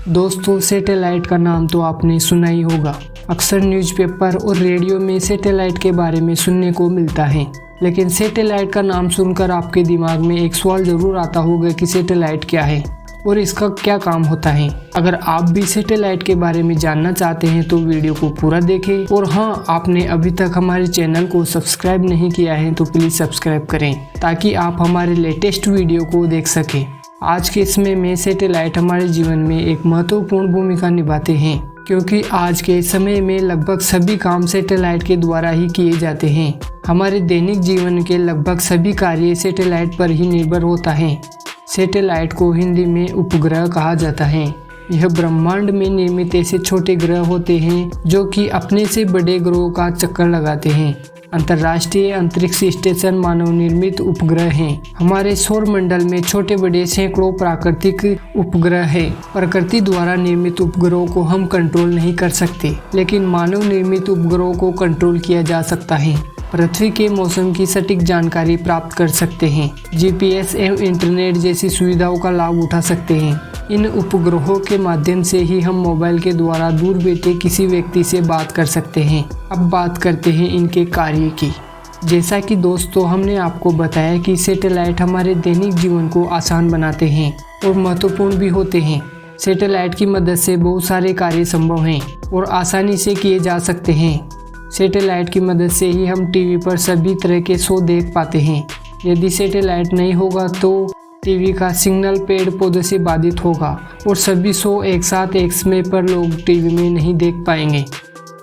दोस्तों, सैटेलाइट का नाम तो आपने सुना ही होगा। अक्सर न्यूज़पेपर और रेडियो में सैटेलाइट के बारे में सुनने को मिलता है। लेकिन सैटेलाइट का नाम सुनकर आपके दिमाग में एक सवाल ज़रूर आता होगा कि सैटेलाइट क्या है और इसका क्या काम होता है। अगर आप भी सैटेलाइट के बारे में जानना चाहते हैं तो वीडियो को पूरा देखें। और हाँ, आपने अभी तक हमारे चैनल को सब्सक्राइब नहीं किया है तो प्लीज़ सब्सक्राइब करें ताकि आप हमारे लेटेस्ट वीडियो को देख सकें। आज के समय में सैटेलाइट हमारे जीवन में एक महत्वपूर्ण भूमिका निभाते हैं, क्योंकि आज के समय में लगभग सभी काम सैटेलाइट के द्वारा ही किए जाते हैं। हमारे दैनिक जीवन के लगभग सभी कार्य सैटेलाइट पर ही निर्भर होता है। सैटेलाइट को हिंदी में उपग्रह कहा जाता है। यह ब्रह्मांड में निर्मित ऐसे छोटे ग्रह होते हैं जो कि अपने से बड़े ग्रहों का चक्कर लगाते हैं। अंतर्राष्ट्रीय अंतरिक्ष स्टेशन मानव निर्मित उपग्रह हैं। हमारे सौर मंडल में छोटे बड़े सैकड़ों प्राकृतिक उपग्रह हैं। प्रकृति द्वारा निर्मित उपग्रहों को हम कंट्रोल नहीं कर सकते, लेकिन मानव निर्मित उपग्रहों को कंट्रोल किया जा सकता है। पृथ्वी के मौसम की सटीक जानकारी प्राप्त कर सकते हैं। जीपीएस एवं इंटरनेट जैसी सुविधाओं का लाभ उठा सकते हैं। इन उपग्रहों के माध्यम से ही हम मोबाइल के द्वारा दूर बैठे किसी व्यक्ति से बात कर सकते हैं। अब बात करते हैं इनके कार्य की। जैसा कि दोस्तों हमने आपको बताया कि सैटेलाइट हमारे दैनिक जीवन को आसान बनाते हैं और महत्वपूर्ण भी होते हैं। सैटेलाइट की मदद से बहुत सारे कार्य संभव हैं और आसानी से किए जा सकते हैं। सैटेलाइट की मदद से ही हम टीवी पर सभी तरह के शो देख पाते हैं। यदि सैटेलाइट नहीं होगा तो टीवी का सिग्नल पेड़ पौधों से बाधित होगा और सभी शो एक साथ एक समय पर लोग टीवी में नहीं देख पाएंगे।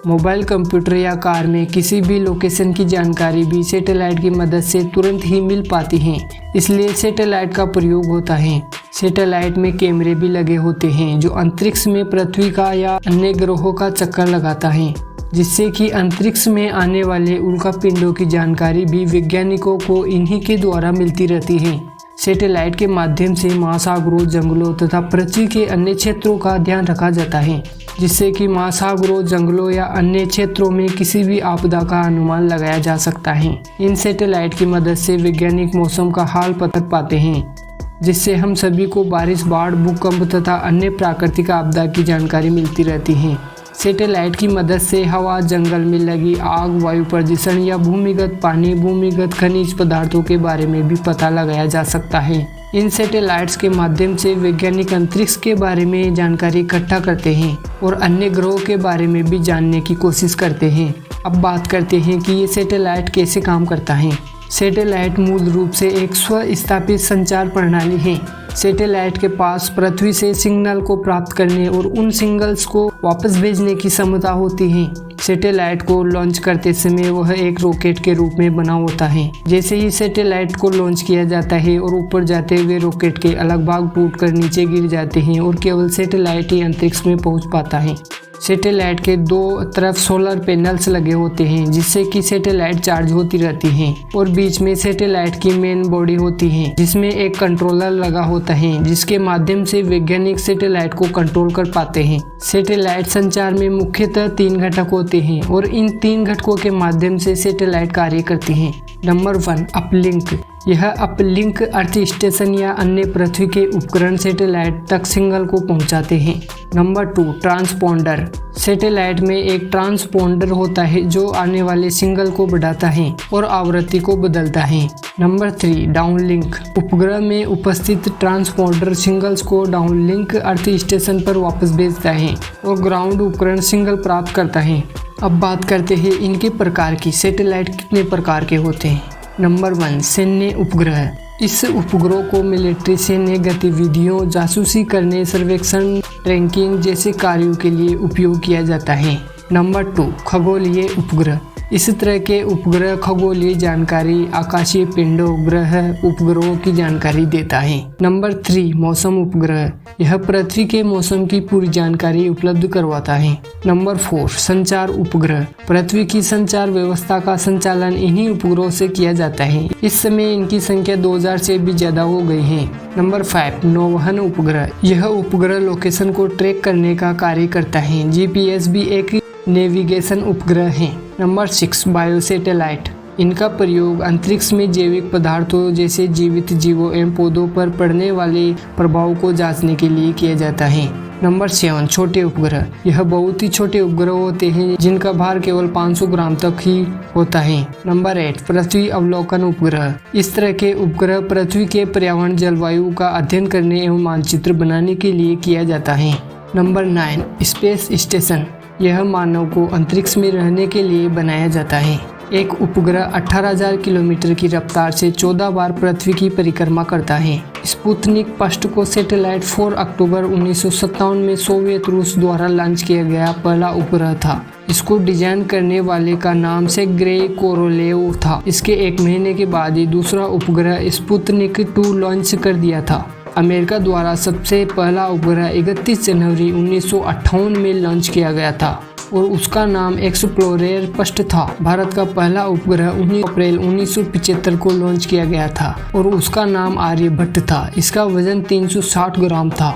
मोबाइल, कंप्यूटर या कार में किसी भी लोकेशन की जानकारी भी सैटेलाइट की मदद से तुरंत ही मिल पाती है, इसलिए सैटेलाइट का प्रयोग होता है। सैटेलाइट में कैमरे भी लगे होते हैं जो अंतरिक्ष में पृथ्वी का या अन्य ग्रहों का चक्कर लगाता है, जिससे कि अंतरिक्ष में आने वाले उल्कापिंडों की जानकारी भी वैज्ञानिकों को इन्हीं के द्वारा मिलती रहती है। सैटेलाइट के माध्यम से महासागरों, जंगलों तथा पृथ्वी के अन्य क्षेत्रों का ध्यान रखा जाता है, जिससे कि महासागरों, जंगलों या अन्य क्षेत्रों में किसी भी आपदा का अनुमान लगाया जा सकता है। इन सैटेलाइट की मदद से वैज्ञानिक मौसम का हाल पता पाते हैं, जिससे हम सभी को बारिश, बाढ़, भूकंप तथा अन्य प्राकृतिक आपदा की जानकारी मिलती रहती है। सैटेलाइट की मदद से हवा, जंगल में लगी आग, वायु प्रदूषण या भूमिगत पानी, भूमिगत खनिज पदार्थों के बारे में भी पता लगाया जा सकता है। इन सैटेलाइट्स के माध्यम से वैज्ञानिक अंतरिक्ष के बारे में जानकारी इकट्ठा करते हैं और अन्य ग्रहों के बारे में भी जानने की कोशिश करते हैं। अब बात करते हैं कि ये सैटेलाइट कैसे काम करता है। सैटेलाइट मूल रूप से एक स्व-स्थापित संचार प्रणाली है। सैटेलाइट के पास पृथ्वी से सिग्नल को प्राप्त करने और उन सिग्नल्स को वापस भेजने की क्षमता होती है। सैटेलाइट को लॉन्च करते समय वह एक रॉकेट के रूप में बना होता है। जैसे ही सैटेलाइट को लॉन्च किया जाता है और ऊपर जाते हुए रॉकेट के अलग भाग टूटकर नीचे गिर जाते हैं और केवल सैटेलाइट ही अंतरिक्ष में पहुंच पाता है। सैटेलाइट के दो तरफ सोलर पैनल्स लगे होते हैं, जिससे कि सैटेलाइट चार्ज होती रहती हैं और बीच में सैटेलाइट की मेन बॉडी होती है, जिसमें एक कंट्रोलर लगा होता है, जिसके माध्यम से वैज्ञानिक सैटेलाइट को कंट्रोल कर पाते हैं। सैटेलाइट संचार में मुख्यतः 3 घटक होते हैं और इन 3 घटकों के माध्यम से सैटेलाइट कार्य करती हैं। Number 1, uplink. यह अपलिंक अर्थ स्टेशन या अन्य पृथ्वी के उपकरण सैटेलाइट तक सिग्नल को पहुंचाते हैं। Number 2, transponder. सैटेलाइट में एक ट्रांसपोंडर होता है जो आने वाले सिग्नल को बढ़ाता है और आवृत्ति को बदलता है। Number 3, downlink. उपग्रह में उपस्थित ट्रांसपोंडर सिग्नल्स को डाउनलिंक अर्थ स्टेशन पर वापस भेजता है और ग्राउंड उपकरण सिग्नल प्राप्त करता है। अब बात करते हैं इनके प्रकार की। सैटेलाइट कितने प्रकार के होते हैं। नंबर 1, सैन्य उपग्रह। इस उपग्रह को मिलिट्री, सैन्य गतिविधियों, जासूसी करने, सर्वेक्षण, ट्रैकिंग जैसे कार्यों के लिए उपयोग किया जाता है। नंबर 2, खगोलीय उपग्रह। इस तरह के उपग्रह खगोलीय जानकारी, आकाशीय पिंडों, ग्रह, उपग्रहों की जानकारी देता है। नंबर 3, मौसम उपग्रह। यह पृथ्वी के मौसम की पूरी जानकारी उपलब्ध करवाता है। नंबर 4, संचार उपग्रह। पृथ्वी की संचार व्यवस्था का संचालन इन्हीं उपग्रहों से किया जाता है। इस समय इनकी संख्या 2000 से भी ज्यादा हो गई है। नंबर 5, नौवहन उपग्रह। यह उपग्रह लोकेशन को ट्रैक करने का कार्य करता है। जीपीएस भी एक नेविगेशन उपग्रह है। नंबर 6, बायोसैटेलाइट। इनका प्रयोग अंतरिक्ष में जैविक पदार्थों जैसे जीवित जीवों एवं पौधों पर पड़ने वाले प्रभाव को जांचने के लिए किया जाता है। नंबर 7, छोटे उपग्रह। यह बहुत ही छोटे उपग्रह होते हैं जिनका भार केवल 500 ग्राम तक ही होता है। नंबर 8, पृथ्वी अवलोकन उपग्रह। इस तरह के उपग्रह पृथ्वी के पर्यावरण जलवायु का अध्ययन करने एवं मानचित्र बनाने के लिए किया जाता है। Number 9, space station. यह मानव को अंतरिक्ष में रहने के लिए बनाया जाता है। एक उपग्रह 18,000 किलोमीटर की रफ्तार से 14 बार पृथ्वी की परिक्रमा करता है। स्पुतनिक फर्स्ट को सैटेलाइट 4 अक्टूबर 1957 में सोवियत रूस द्वारा लॉन्च किया गया पहला उपग्रह था। इसको डिजाइन करने वाले का नाम सेर्गेई कोरोलेव था। इसके 1 महीने के बाद ही दूसरा उपग्रह स्पुतनिक 2 लॉन्च कर दिया था। अमेरिका द्वारा सबसे पहला उपग्रह 31 जनवरी 1958 में लॉन्च किया गया था और उसका नाम एक्सप्लोरर फर्स्ट था। भारत का पहला उपग्रह 19 अप्रैल 1975 को लॉन्च किया गया था और उसका नाम आर्यभट्ट था। इसका वजन 360 ग्राम था।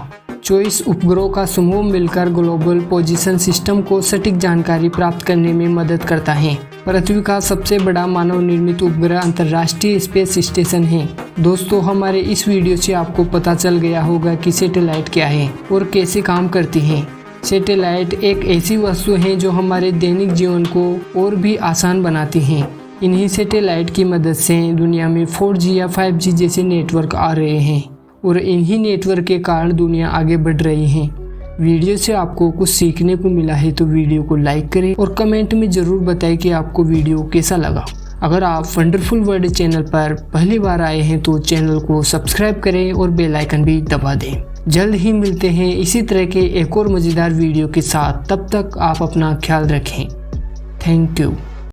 24 उपग्रहों का समूह मिलकर ग्लोबल पोजीशन सिस्टम को सटीक जानकारी प्राप्त करने में मदद करता है। पृथ्वी का सबसे बड़ा मानव निर्मित उपग्रह अंतर्राष्ट्रीय स्पेस स्टेशन है। दोस्तों, हमारे इस वीडियो से आपको पता चल गया होगा कि सैटेलाइट क्या है और कैसे काम करती है। सैटेलाइट एक ऐसी वस्तु है जो हमारे दैनिक जीवन को और भी आसान बनाती हैं। इन्हीं सैटेलाइट की मदद से दुनिया में 4G या 5G जैसे नेटवर्क आ रहे हैं और इन्हीं नेटवर्क के कारण दुनिया आगे बढ़ रही है। वीडियो से आपको कुछ सीखने को मिला है तो वीडियो को लाइक करें और कमेंट में ज़रूर बताएं कि आपको वीडियो कैसा लगा। अगर आप वंडरफुल वर्ल्ड चैनल पर पहली बार आए हैं तो चैनल को सब्सक्राइब करें और बेल आइकन भी दबा दें। जल्द ही मिलते हैं इसी तरह के एक और मज़ेदार वीडियो के साथ। तब तक आप अपना ख्याल रखें। Thank you.